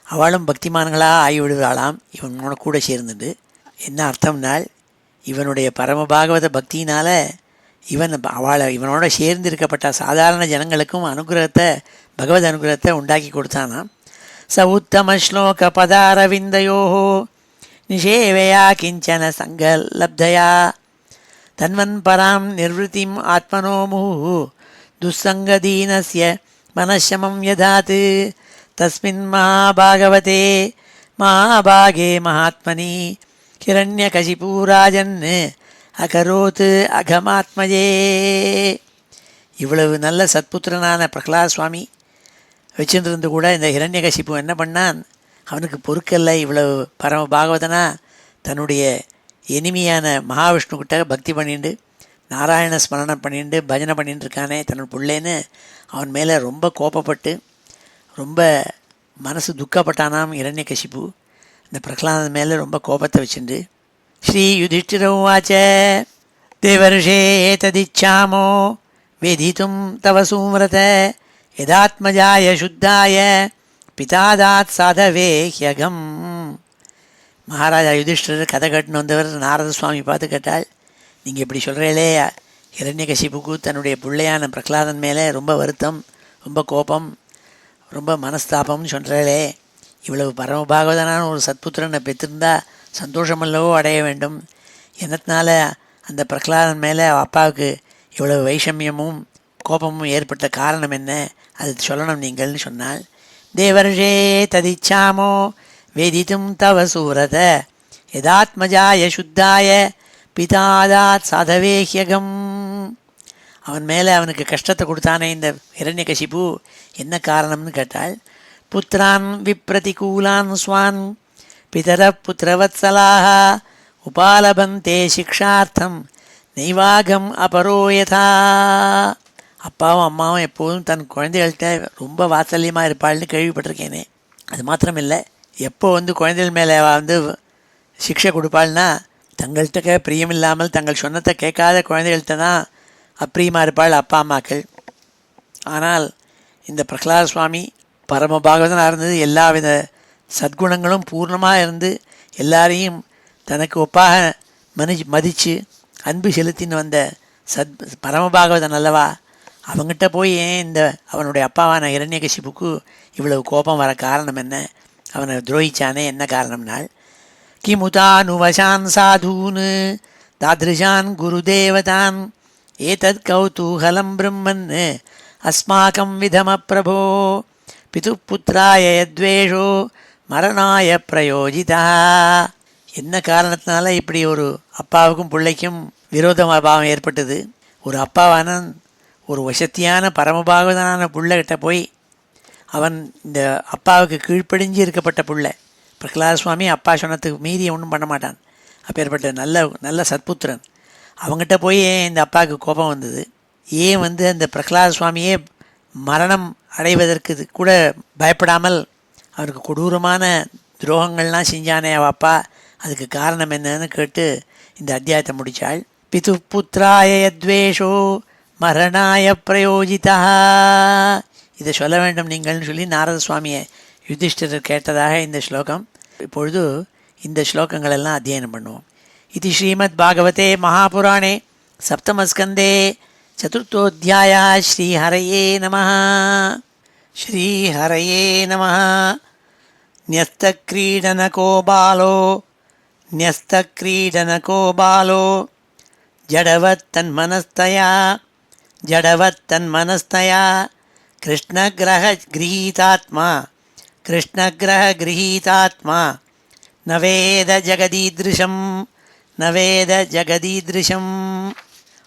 அவளும் பக்திமான்களாக ஆகிவிடுவாளாம் இவனோட கூட சேர்ந்துட்டு. என்ன அர்த்தம்னால், இவனுடைய பரமபாகவத பக்தியினால் இவனோட சேர்ந்து இருக்கப்பட்ட சாதாரண ஜனங்களுக்கும் அனுகிரகத்தை, பகவத் அனுகிரகத்தை உண்டாக்கி கொடுத்தானாம். ச உத்தம ஸ்லோக பதாரவிந்தயோஹோ நிஷேவையா கிஞ்சன சங்கலப்தயா தன்வன் பராம் நிர்வൃத்திம் ஆத்மனோ முஹு துஸ்ஸங்கதீனஸ்ய மனஷமம் யதாத் தஸ்மின் மகாபாகவதே மகாபாகே மகாத்மனி ஹிரண்யகசிபூராஜன் அகரோத் அகமாத்மஜே. இவ்வளவு நல்ல சத்புத்திரனான பிரகலாத் சுவாமி வச்சுருந்து கூட இந்த ஹிரண்யகசிப்பு என்ன பண்ணான், அவனுக்கு பொறுக்கல்ல. இவ்வளவு பரம பாகவதனா தன்னுடைய இனிமையான மகாவிஷ்ணுக்கிட்ட பக்தி பண்ணிட்டு நாராயண ஸ்மரணம் பண்ணிட்டு பஜனை பண்ணிட்டு இருக்கானே தன்னோட பிள்ளைன்னு அவன் மேலே ரொம்ப கோபப்பட்டு ரொம்ப மனசு துக்கப்பட்டானாம் ஹிரண்யகசிப்பு. இந்த பிரகலாதன் மேலே ரொம்ப கோபத்தை வச்சுண்டு ஸ்ரீ யுதிஷ்டிரவாச்ச தேவர்ஷே ஏததிச்சாமோ வேதித்தும் தவ சூம்ரத யதாத்மஜாய சுத்தாய பிதாதாத் சாதவே ஹ்யகம். மகாராஜா யுதிஷ்டர் கதை கட்டுன்னு வந்தவர் நாரத சுவாமி பார்த்து கேட்டாள், நீங்கள் இப்படி சொல்கிறீங்களே, ஹிரண்யகசிப்புக்கு தன்னுடைய பிள்ளையான பிரகலாதன் மேலே ரொம்ப வருத்தம், ரொம்ப கோபம், ரொம்ப மனஸ்தாபம்னு சொல்கிறீங்களே, இவ்வளவு பரமபாகவதனான ஒரு சத்புத்திரனை பெற்றிருந்தா சந்தோஷமல்லவோ அடைய வேண்டும். என்னத்தினால அந்த பிரகலாதன் மேலே அப்பாவுக்கு இவ்வளவு வைஷமியமும் கோபமும் ஏற்பட்ட காரணம் என்ன, அது சொல்லணும் நீங்கள்னு சொன்னால். தேவர்ஷே ததிச்சாமோ வேதித்தும் தவ சூரத யதாத்மஜாய சுத்தாய பிதாதாத் சாதவேஹ்யகம். அவன் மேலே அவனுக்கு கஷ்டத்தை கொடுத்தானே இந்த ஹிரண்யகசிப்பு, என்ன காரணம்னு கேட்டாள். पुत्रान् विप्रतिकूलान् स्वान् पितरः पुत्रवत्सलाः उपालभन्ते शिक्षार्थं நெய்வாகம் அபரோ யதா. அப்பாவும் அம்மாவும் எப்போதும் தன் குழந்தைகள்கிட்ட ரொம்ப வாத்சல்யமாக இருப்பாள்னு கேள்விப்பட்டிருக்கேனே. அது மாத்திரமில்லை, எப்போ குழந்தைகள் மேலே சிக்ஷை கொடுப்பாள்னா தங்கள்கிட்ட பிரியமில்லாமல் தங்கள் சொன்னத்தை கேட்காத குழந்தைகள்கிட்ட தான் அப்பிரியமாக இருப்பாள் அப்பா அம்மாக்கள். ஆனால் இந்த பிரகலாத சுவாமி பரமபாகவதனாக இருந்தது, எல்லாவித சத்குணங்களும் பூர்ணமாக இருந்து எல்லாரையும் தனக்கு ஒப்பாக மதித்து அன்பு செலுத்தின்னு வந்த பரமபாகவதன் அல்லவா. அவங்ககிட்ட போய் ஏன் அவனுடைய அப்பாவான இரண்யகசிபுக்கு இவ்வளவு கோபம் வர காரணம் என்ன? அவனை துரோகிச்சானே, என்ன காரணம்னால் கிமுதானுவசான் சாதூன் தாதிருஷான் குருதேவதான் ஏதத் கௌதூகலம் பிரம்மன் அஸ்மாக்கம் விதம பிரபோ பிதுப்புத்திராய யத்வேஷோ மரணாய பிரயோஜிதா. என்ன காரணத்தினால இப்படி ஒரு அப்பாவுக்கும் பிள்ளைக்கும் விரோதபாவம் ஏற்பட்டது? ஒரு அப்பாவான ஒரு வசத்தியான பரமபாகவதனான பிள்ளைகிட்ட போய் அவன் இந்த அப்பாவுக்கு கீழ்ப்படிஞ்சு இருக்கப்பட்ட பிள்ளை. பிரகலாத சுவாமி அப்பா சொன்னதுக்கு மீறி ஒன்றும் பண்ண மாட்டான், அப்பேற்பட்ட நல்ல சத்புத்திரன். அவங்ககிட்ட போய் ஏன் இந்த அப்பாவுக்கு கோபம் வந்தது? ஏன் அந்த பிரகலாத சுவாமியே மரணம் அடைவதற்கு கூட பயப்படாமல் அவருக்கு கொடூரமான துரோகங்கள்லாம் செஞ்சானே அவ அப்பா, அதுக்கு காரணம் என்னன்னு கேட்டு இந்த அத்தியாயத்தை முடித்தாள். பிது புத்திராய யத்வேஷோ மரணாய பிரயோஜிதா. இதை சொல்ல வேண்டும் நீங்கள்னு சொல்லி நாரத சுவாமியை யுதிஷ்டிரர் கேட்டதாக இந்த ஸ்லோகம். இப்பொழுது இந்த ஸ்லோகங்கள் எல்லாம் அத்தியனம் பண்ணுவோம். இது ஸ்ரீமத் பாகவதே மகாபுராணே சப்தமஸ்கந்தே சதுர்த்தோத்தியாய. ஸ்ரீஹரயே நமः. ஸ்ரீஹரயே நமः. न्यस्तक्रीडनको बालो जडवत्तन्मनस्तया कृष्णग्रहगृहीतात्मा न वेद जगदीदृशम्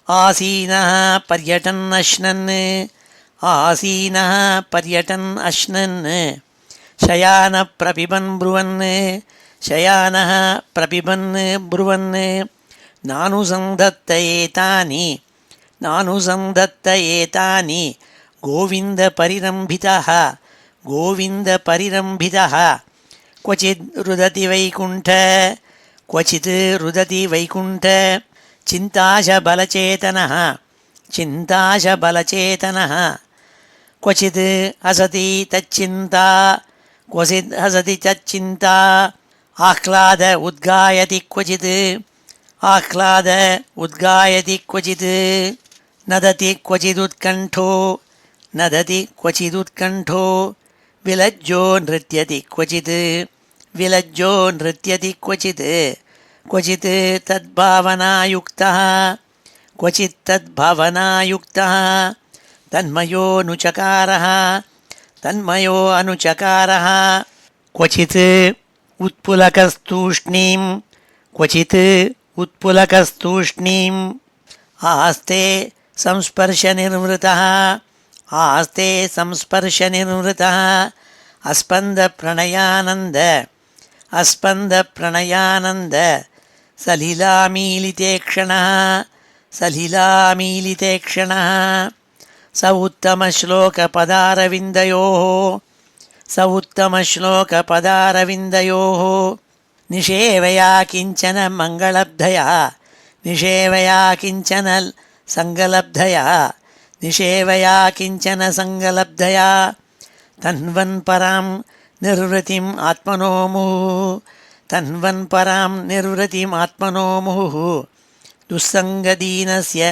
आसीनः पर्यटन् अश्नन् शयानः प्रपिबन् ब्रुवन् नानुसन्धत्तयेतानि गोविन्दपरिरम्भितः क्वचित् रुदति वैकुण्ठ चिन्ताशबलचेतनः क्वचित् हसति तच्चिन्ता आह्लाद उद्गायति क्वचित् नदति क्वचिदुत्कण्ठो विलज्जो नृत्यति क्वचित् तद्भावनायुक्तः तन्मयो अनुचकारः क्वचित् उत्पुलकस्तूष्णीम् आस्ते संस्पर्शनिर्वृतः अस्पन्दप्रणयानन्द सलिलामीलितेक्षणः स उत्तमश्लोकपदारविन्दयोः निषेवया किञ्चन मङ्गलब्धया तन्वन् परां निर्वृतिम् आत्मनो मुहुः दुस्सङ्गदीनस्य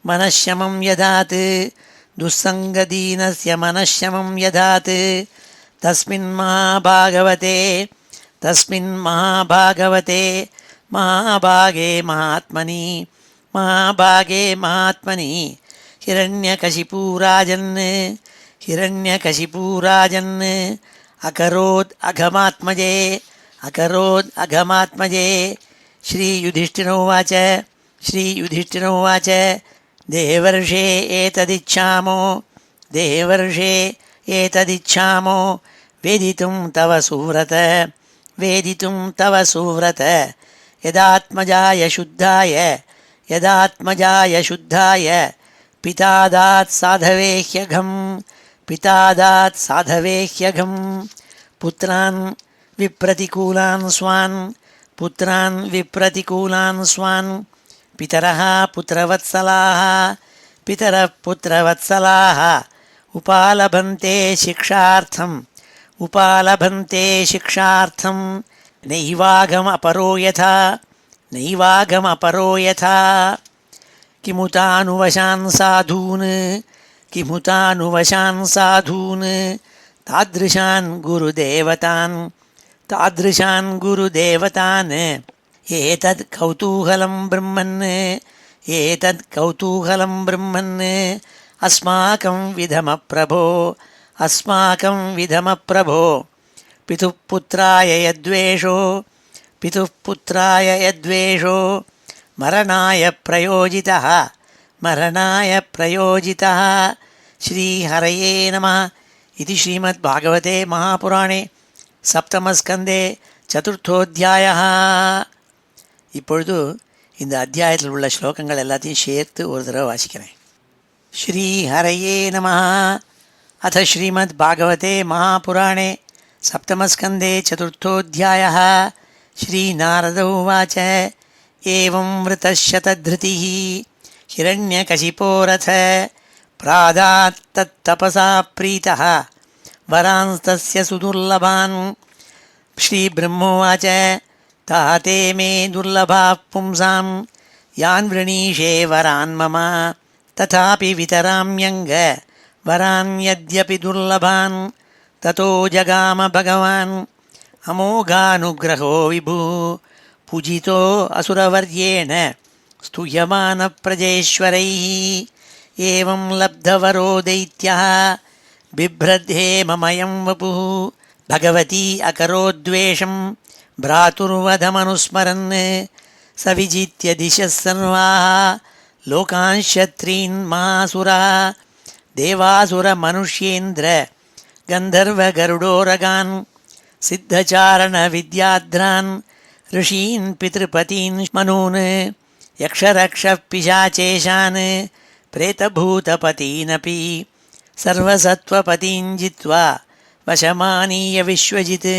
मनश्शमं यदात् तस्मिन् महाभागवते महाभागे महात्मनि हिरण्यकशिपूराजन् अकरोत् अघमात्मजे श्रीयुधिष्ठिरोवाच देवर्षे एतदिच्छामो वेदितुं तव सुव्रत वेदितुं तव सुव्रत यदात्मजाय शुद्धाय पितादात् साधवेह्यघं पुत्रान् विप्रतिकूलान् स्वान् पितरः पुत्रवत्सलाः उपालभन्ते शिक्षार्थं नैवागमपरो यथा किमुतानुवशान् साधून् तादृशान् गुरुदेवतान् एतत् कौतूहलं ब्रह्मन् अस्माकं विधमप्रभो पितुः पुत्राय यद्वेषो मरणाय प्रयोजितः श्रीहरये नमः इति श्रीमद्भागवते महापुराणे சப்தமஸ்கந்தே சதுர்த்தோத்தியாயः. இப்பொழுது இந்த அத்தியாயத்தில் உள்ள ஸ்லோகங்கள் எல்லாத்தையும் சேர்த்து ஒரு தடவை வாசிக்கிறேன். ஸ்ரீஹரயே நமः. அத ஸ்ரீமத் பாகவதே மகாபுராணே சப்தமஸ்கந்தே சதுர்த்தோத்தியாயः. ஸ்ரீநாரத உவாச்ச ஏவம் விருதசதத்ருதிः ஹிரண்யகசிபோரத பிராதாத் தத்தபசா ப்ரீதः वरांस्तस्य सुदुर्लभान्. श्रीब्रह्मोवाच ताते मे दुर्लभाः पुंसां यान् वृणीषे वरान् मम तथापि वितराम्यङ्ग वरान् यद्यपि दुर्लभान्. ततो जगाम भगवान् अमोघानुग्रहो विभुः पूजितो असुरवर्येण स्तूयमानप्रजेश्वरैः. एवं लब्धवरो दैत्यः बिभ्रद्धे ममयं वपुः. भगवती अकरोद्वेषं भ्रातुर्वधमनुस्मरन् स विजित्य दिशः सर्वाः लोकांशत्रीन् महासुराः देवासुरमनुष्येन्द्र गन्धर्वगरुडोरगान् सिद्धचारणविद्याध्रान् ऋषीन् पितृपतीन् मनून् यक्षरक्षपिशाचेशान् प्रेतभूतपतीनपि सर्वसत्त्वपतीन् जित्वा वशमानीय विश्वजित्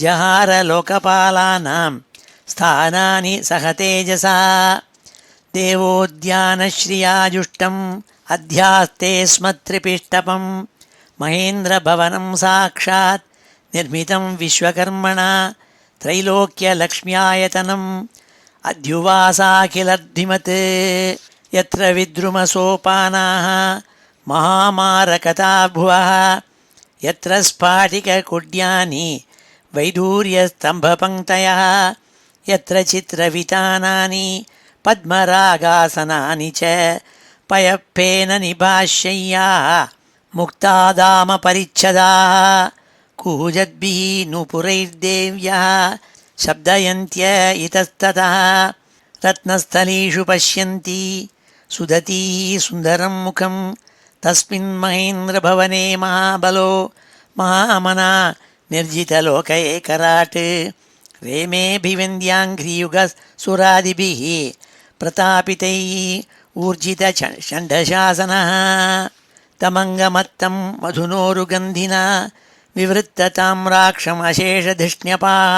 जहार लोकपालानां स्थानानि सह तेजसा. देवोद्यानश्रियाजुष्टम् अध्यास्ते स्मत्रिपिष्टपं महेन्द्रभवनं साक्षात् निर्मितं विश्वकर्मणा त्रैलोक्यलक्ष्म्यायतनम् अध्युवासाखिलर्धिमत्. यत्र विद्रुमसोपानाः महामारकथा भुवः यत्र स्फाटिककुड्यानि वैडूर्यस्तम्भपङ्क्तयः यत्र चित्रवितानानि पद्मरागासनानि च पयःफेन निभाशय्याः मुक्तादामपरिच्छदाः कूजद्भिः नूपुरैर्देव्यः शब्दयन्त्य इतस्ततः रत्नस्थलीषु पश्यन्ति सुदती सुन्दरं मुखं तस्मिन् महेन्द्रभवने महाबलो महामना निर्जितलोक एकराट् रेमेऽभिवन्द्याङ्घ्रियुगसुरादिभिः प्रतापितैः ऊर्जितषण्डशासनः. तमङ्गमत्तं मधुनोरुगन्धिना विवृत्तताम्राक्षमशेषधिष्ण्यपाः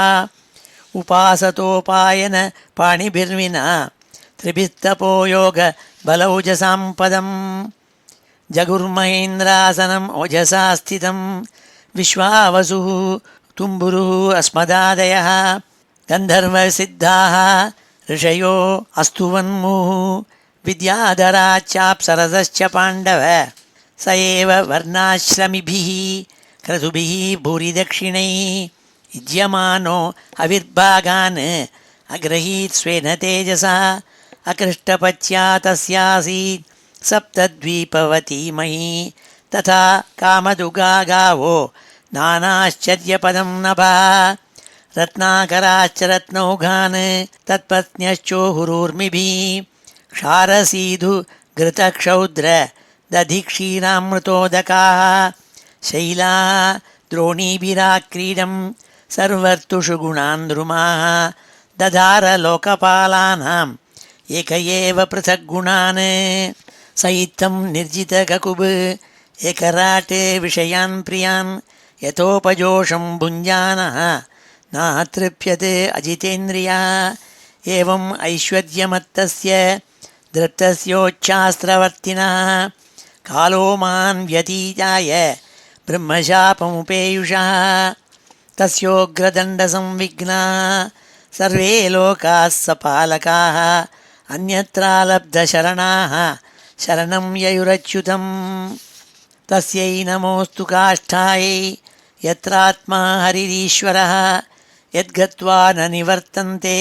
उपासतोपायन पाणिभिर्विना त्रिभिस्तपो योग बलौजसां पदं. जगुर्महेन्द्रासनम् ओजसा स्थितं विश्वावसुः तुम्बुरुः अस्मदादयः गन्धर्वसिद्धाः ऋषयो अस्तुवन्मुः विद्याधराच्चाप्सरसश्च पाण्डव स एव वर्णाश्रमिभिः क्रतुभिः भूरिदक्षिणैः युज्यमानो अविर्भागान् अग्रहीत् स्वेन तेजसा अकृष्टपच्या तस्यासीत् सप्तद्वीपवती मही तथा कामदुगा गावो नानाश्चर्यपदं नभः रत्नाकराश्च रत्नौघान् तत्पत्न्यश्चोहुरूर्मिभिः क्षारसीधु घृतक्षौद्र दधिक्षीरामृतोदकाः शैलाः द्रोणीभिराक्रीडं सर्वर्तुषु गुणान् द्रुमाः दधार लोकपालानाम् एक एव पृथक् गुणान् स इत्थं निर्जितककुब् एकराट् विषयान् प्रियान् यतोपजोषं भुञ्जानः नातृप्यते अजितेन्द्रियः एवम् ऐश्वर्यमत्तस्य दृप्तस्योच्छास्त्रवर्तिनः कालो मान् व्यतीताय ब्रह्मशापमुपेयुषः तस्योग्रदण्डसंविघ्नाः सर्वे लोकाः सपालकाः अन्यत्रालब्धशरणाः शरणं ययुरच्युतं तस्यै नमोऽस्तु काष्ठायै यत्रात्मा हरिरीश्वरः यद्गत्वा न निवर्तन्ते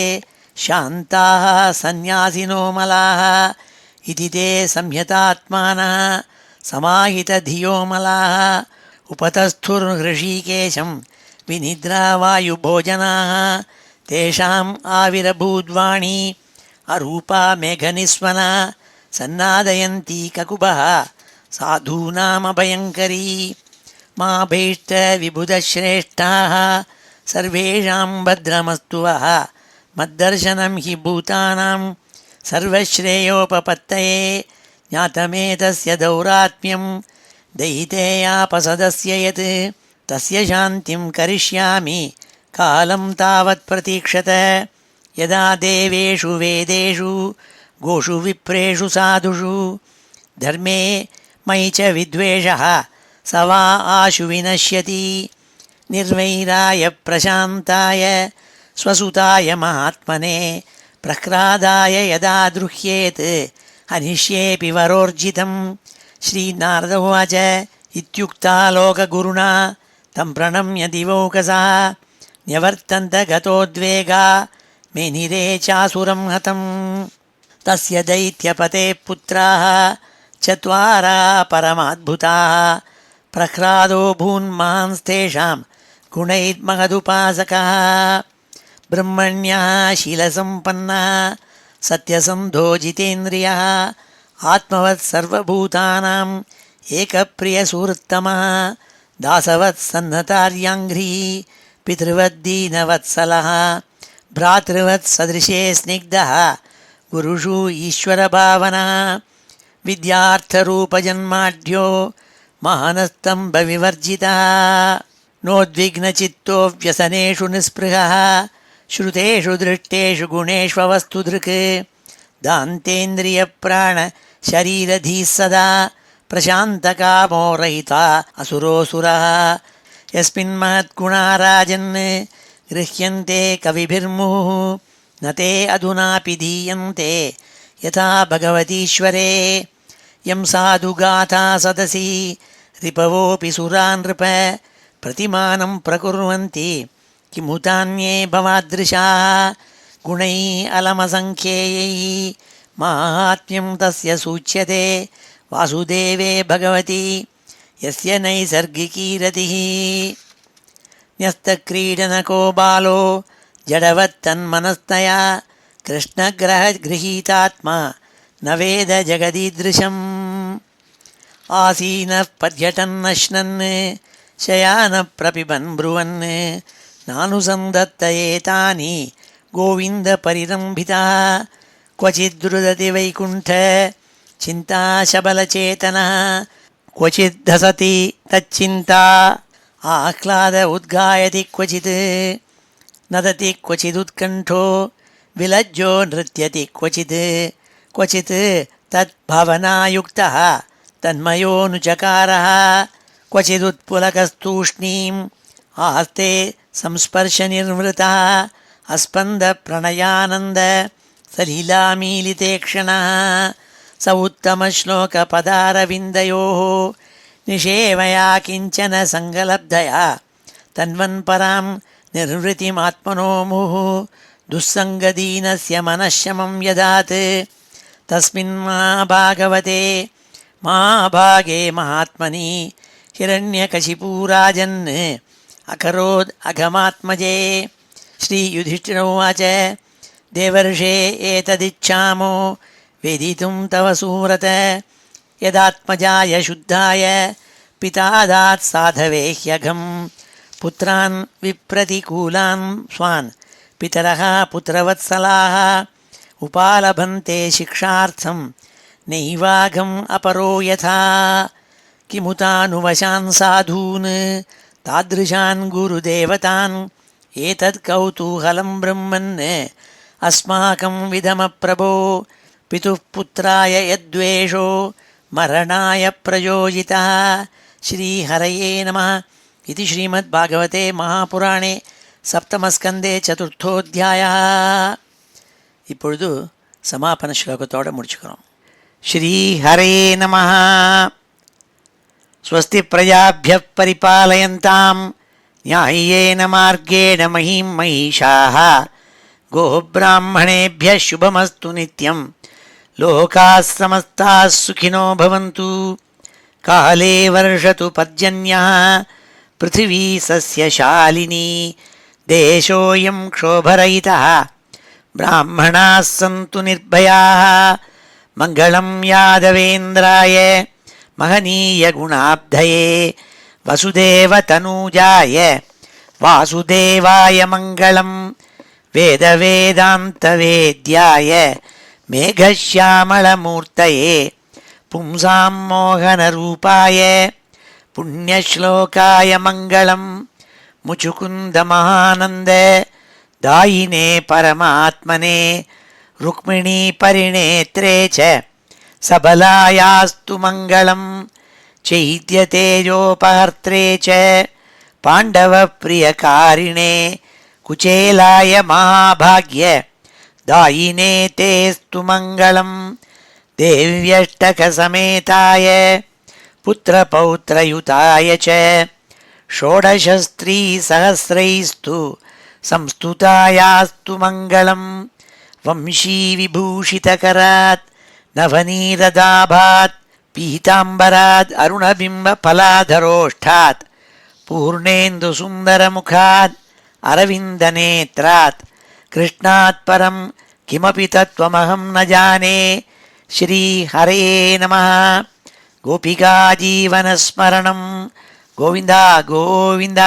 शान्ताः सन्न्यासिनो मलाः इति ते संयतात्मानः समाहितधियो मलाः उपतस्थुर्हृषीकेशं विनिद्रावायुभोजनाः तेषाम् आविरभूद्वाणी अरूपा मेघनिस्वना सन्नादयन्ती ककुभः साधूनामभयङ्करी मा भैष्टविबुधश्रेष्ठाः सर्वेषां भद्रमस्तु वः मद्दर्शनं हि भूतानां सर्वश्रेयोपपत्तये ज्ञातमेतस्य दौरात्म्यं दयितेयापसदस्य यत् तस्य शान्तिं करिष्यामि कालं तावत् प्रतीक्षत यदा देवेषु वेदेषु गोषु विप्रेषु साधुषु धर्मे मयि च विद्वेषः स वा आशु विनश्यति निर्वैराय प्रशान्ताय स्वसुताय महात्मने प्रह्लादाय यदा द्रुह्येत् हनिष्येऽपि वरोर्जितं श्रीनारद उवाच इत्युक्ता लोकगुरुणा तं प्रणम्य दिवौकसः न्यवर्तन्त गतोद्वेगा मेनिरे चासुरं हतं तस्य दैत्यपते पुत्राः चत्वारा परमाद्भुताः प्रह्लादो भून्मांस्तेषां गुणैर्महदुपासकः ब्रह्मण्यः शीलसम्पन्नः सत्यसन्धो जितेन्द्रियः आत्मवत् सर्वभूतानाम् एकप्रियसुहृत्तमः दासवत् सन्नतार्याङ्घ्री पितृवद्दीनवत्सलः भ्रातृवत् सदृशे स्निग्धः गुरुषु ईश्वरभावना विद्यार्थरूपजन्माढ्यो महानस्तम्भविवर्जितः नोद्विग्नचित्तो व्यसनेषु निःस्पृहः श्रुतेषु दृष्टेषु गुणेष्ववस्तुधृक् दान्तेन्द्रियप्राणशरीरधीः सदा प्रशान्तकामो रहिता असुरोऽसुरः यस्मिन्महद्गुणा राजन् गृह्यन्ते कविभिर्मुहुः न ते अधुनापि धीयन्ते यथा भगवतीश्वरे यं साधुगाथा सदसि रिपवोऽपि सुरा नृप प्रतिमानं प्रकुर्वन्ति किमुतान्ये भवादृशाः गुणैः अलमसङ्ख्यैः माहात्म्यं तस्य सूच्यते वासुदेवे भगवति यस्य नैसर्गिकी रतिः न्यस्तक्रीडनको बालो जडवत्तन्मनस्तया कृष्णग्रहगृहीतात्मा न वेद जगदीदृशम् आसीनः पर्यटन्नश्नन् शयानप्रपिबन् ब्रुवन् नानुसन्दत्त एतानि गोविन्दपरिरम्भितः क्वचिद्रुदति वैकुण्ठ चिन्ताशबलचेतनः क्वचिद्धसति तच्चिन्ता आह्लाद उद्गायति क्वचित् नदति क्वचिदुत्कण्ठो विलज्जो नृत्यति क्वचित् क्वचित् तद्भावनायुक्तः तन्मयोऽनुचकारः क्वचिदुत्पुलकस्तूष्णीम् आस्ते संस्पर्शनिर्वृतः अस्पन्दप्रणयानन्द सलीलामीलिते क्षणः स उत्तमश्लोकपदारविन्दयोः निषेवया किञ्चन सङ्गलब्धया तन्वन्परां निर्वृतिमात्मनो मुहुः दुःसङ्गदीनस्य मनःशमं यदात् तस्मिन् महाभागवते महाभागे महात्मनि हिरण्यकशिपूराजन् अकरोद् अघमात्मजे श्रीयुधिष्ठिर उवाच देवर्षे एतदिच्छामो वेदितुं तव सुव्रत यदात्मजाय शुद्धाय पितादात् साधवे ह्यघं पुत्रान् विप्रतिकूलान् स्वान् पितरः पुत्रवत्सलाः उपालभन्ते शिक्षार्थं नैवाघम् अपरो यथा किमुतानुवशान् साधून् तादृशान् गुरुदेवतान् एतत् कौतूहलं ब्रह्मन् अस्माकं विदमप्रभो पितुः पुत्राय यद्वेषो मरणाय प्रयोजितः श्रीहरये नमः इति श्रीमद्भागवते महापुराणे सप्तमस्कन्दे चतुर्थोऽध्यायः. இப்பொழுது சமாபன ஸ்லோகத்தோடு முடிச்சுக்கிறோம். ஸ்ரீஹரயே நமः. ஸ்வஸ்தி பிரஜாभ्यः परिपालयन्तां न्याय्येन मार्गेण महीं महिषाः गोब्राह्मणेभ्यः शुभमस्तु नित्यं लोकाः समस्ताः सुखिनो भवन्तु. काले वर्षतु पर्जन्यः पृथिवी सस्यशालिनी देशोऽयं क्षोभरहितः ब्राह्मणाः सन्तु निर्भयाः. मङ्गलं यादवेन्द्राय महनीयगुणाब्धये वसुदेवतनूजाय वासुदेवाय मङ्गलं वेदवेदान्तवेद्याय मेघश्यामलमूर्तये पुंसां मोहनरूपाय पुण्यश्लोकाय मङ्गलं मुचुकुन्दमहानन्द दायिने परमात्मने रुक्मिणीपरिणेत्रे च सबलायास्तु मङ्गलं चैद्यतेजोपहर्त्रे च पाण्डवप्रियकारिणे कुचेलाय महाभाग्य दायिने तेस्तु मङ्गलं देव्यष्टकसमेताय पुत्रपौत्रयुताय च षोडशस्त्रीसहस्रैस्तु संस्तुतायास्तु मङ्गलं वंशीविभूषितकरात् नवनीरदाभात् पीताम्बरात् अरुणबिम्बफलाधरोष्ठात् पूर्णेन्दुसुन्दरमुखात् अरविन्दनेत्रात् कृष्णात् परं किमपि तत्त्वमहं न जाने. श्रीहरये नमः. गोपिकाजीवनस्मरणं गोविन्द गोविन्द.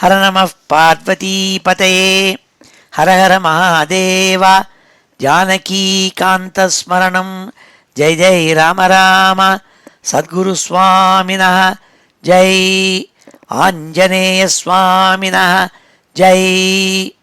हर नमः पार्वतीपतये. हर हर महादेव. जानकीकान्तस्मरणं जय जय राम राम. सद्गुरुस्वामिनः जय. आञ्जनेयस्वामिनः जय.